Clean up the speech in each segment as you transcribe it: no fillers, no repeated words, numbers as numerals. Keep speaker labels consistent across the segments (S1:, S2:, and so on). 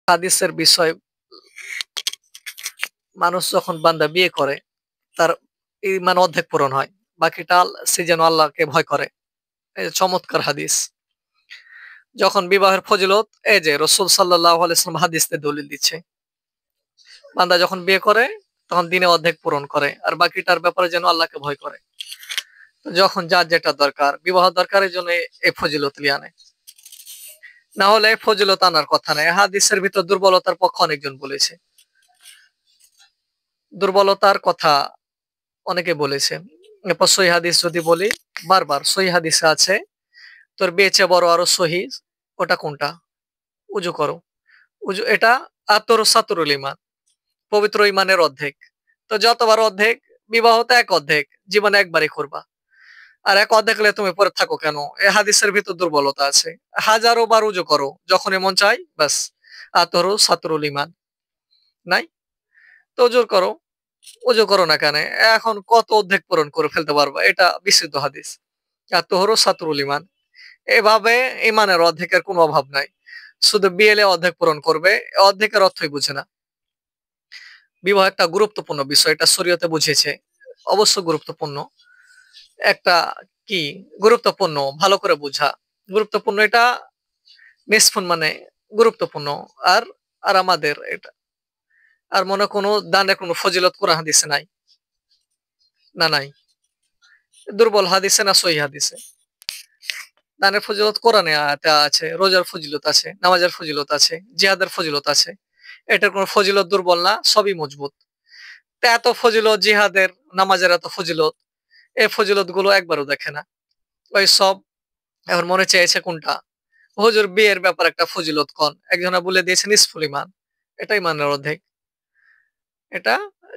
S1: হাদিসের বিষয় মানুষ যখন বান্দা বিয়ে করে তার ঈমান অর্ধেক পূরণ হয়। বাকিটা সে যেন আল্লাহকে ভয় করে। এই যে চমৎকার হাদিস। যখন বিবাহের ফজিলত এই যে রাসূল সাল্লাল্লাহু আলাইহি ওয়াসাল্লাম হাদিসে দলিল দিচ্ছে। বান্দা যখন বিয়ে করে তখন দিনে অর্ধেক পূরণ করে। আর বাকিটার ব্যাপারে যেন আল্লাহকে ভয় করে। যখন যার যেটা দরকার, বিবাহ দরকারের জন্য এই ফজিলত লিয়ে আনে। না হলে এই ফজিলত আনার কথা নাই। হাদিসের ভিতর দুর্বলতার পক্ষ অনেকজন বলেছে। দুর্বলতার কথা অনেকে বলেছে। এরপর সহিহ হাদিস যদি বলি, বারবার সহিহ হাদিসে আছে, তোর বেচে বড় আরো সহিহ, ওটা কোনটা? উজু করো। উজু এটা আতর সাতরুল ইমান, পবিত্র ইমানের অর্ধেক। তো যতবার অর্ধেক, বিবাহ তো এক অর্ধেক, জীবনে একবারই করবা। আর এক অর্ধেক হলে তুমি পরে থাকো কেন? এ হাদিসের ভিতর দুর্বলতা আছে। হাজারো বার উজু করো, যখন মন চাই ব্যাস, আতর সাতরুল ইমান নাই? তো উজু করো, উজু করো না কেন? এখন কত অর্ধেক পূরণ করে ফেলতে পারবা, এটা বিশুদ্ধ হাদিস। আর তোহরও সাতরুল ইমান, এভাবে ইমানের অর্ধেকের কোনো অভাব নাই। শুধু বিয়েলে অর্ধেক পূরণ করবে, অর্ধেকের অর্থই বুঝে না। বিবাহ একটা গুরুত্বপূর্ণ বিষয়, এটা শরীয়তে বুঝিয়েছে, অবশ্য গুরুত্বপূর্ণ। একটা কি গুরুত্বপূর্ণ, ভালো করে বোঝা গুরুত্বপূর্ণ, এটা নিষ্ফুন মানে গুরুত্বপূর্ণ। আর আর আমাদের এটা আর মনে কোনো দানের কোনো ফজিলত কোরআন হাদিসে নাই? না, নাই। দুর্বল হাদিসে না সহিহ হাদিসে? দানের ফজিলত কোরআনে আছে, রোজার ফজিলত আছে, নামাজের ফজিলত আছে, জিহাদের ফজিলত আছে। এটার কোনো ফজিলত দুর্বল না, সবই মজবুত। তা এত ফজিলত জিহাদের, নামাজের এত ফজিলত, এই ফজিলত গুলো একবারও দেখে না। ওই সব এখন মনে চেয়েছে কোনটা? হুজুর বিয়ের ব্যাপার একটা ফজিলত কন, একজনা বলে দিয়েছে নিসফুল ইমান, এটা ইমানের অর্ধেক। এটা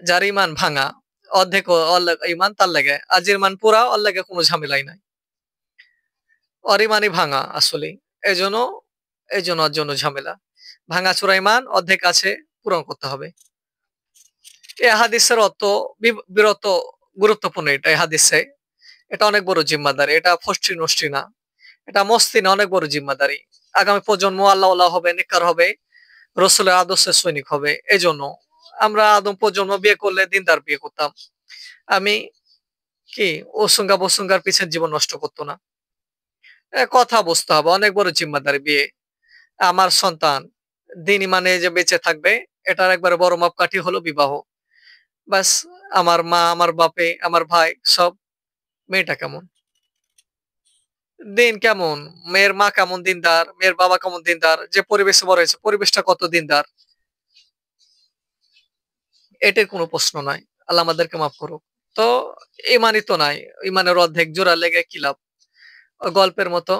S1: যার ইমান ভাঙা, অর্ধেক ইমান তার লাগে, আর যে ইমান পুরা ওর লাগে কোনো ঝামেলাই নাই। ওর ইমানই ভাঙা আসলে, এই জন্য ওর জন্য ঝামেলা। ভাঙা চূড়া ইমান অর্ধেক আছে, পূরণ করতে হবে। এই হাদিসের অর্থ বিরত গুরুত্বপূর্ণ। এটা এই হাদিসে এটা অনেক বড় জিম্মাদারি, এটা ফষ্টি নষ্টি না, এটা মস্তি না, অনেক বড় জিম্মাদারি। আগামী প্রজন্ম আল্লাহ হবে, নেককার হবে, রসুলের আদর্শের সৈনিক হবে। এই জন্য আমরা আদম প্রজন্ম বিয়ে করলে দিনদার বিয়ে করতাম। আমি কি ওসুঙ্গা বসুঙ্গার পিছনে জীবন নষ্ট করতো না। কথা বুঝতে হবে, অনেক বড় জিম্মাদারি বিয়ে। আমার সন্তান দিন ইমানে যে বেঁচে থাকবে, এটার একবারে বড় মাপকাঠি হলো বিবাহ। বাস, আমার মা, আমার বাপে, আমার ভাই সব, মেয়েটা কেমন, দিন কেমন, মেয়ের মা কেমন দিনদার, মেয়ের বাবা কেমন দিনদার, যে পরিবেশে বড় হয়েছে পরিবেশটা কত দিনদার, এটার কোনো প্রশ্ন নাই। আল্লাহ আমাদেরকে মাফ করুক। তো ইমানই তো নাই, ইমানের অর্ধেক জোড়া লেগে কি লাভ? ওই গল্পের মতো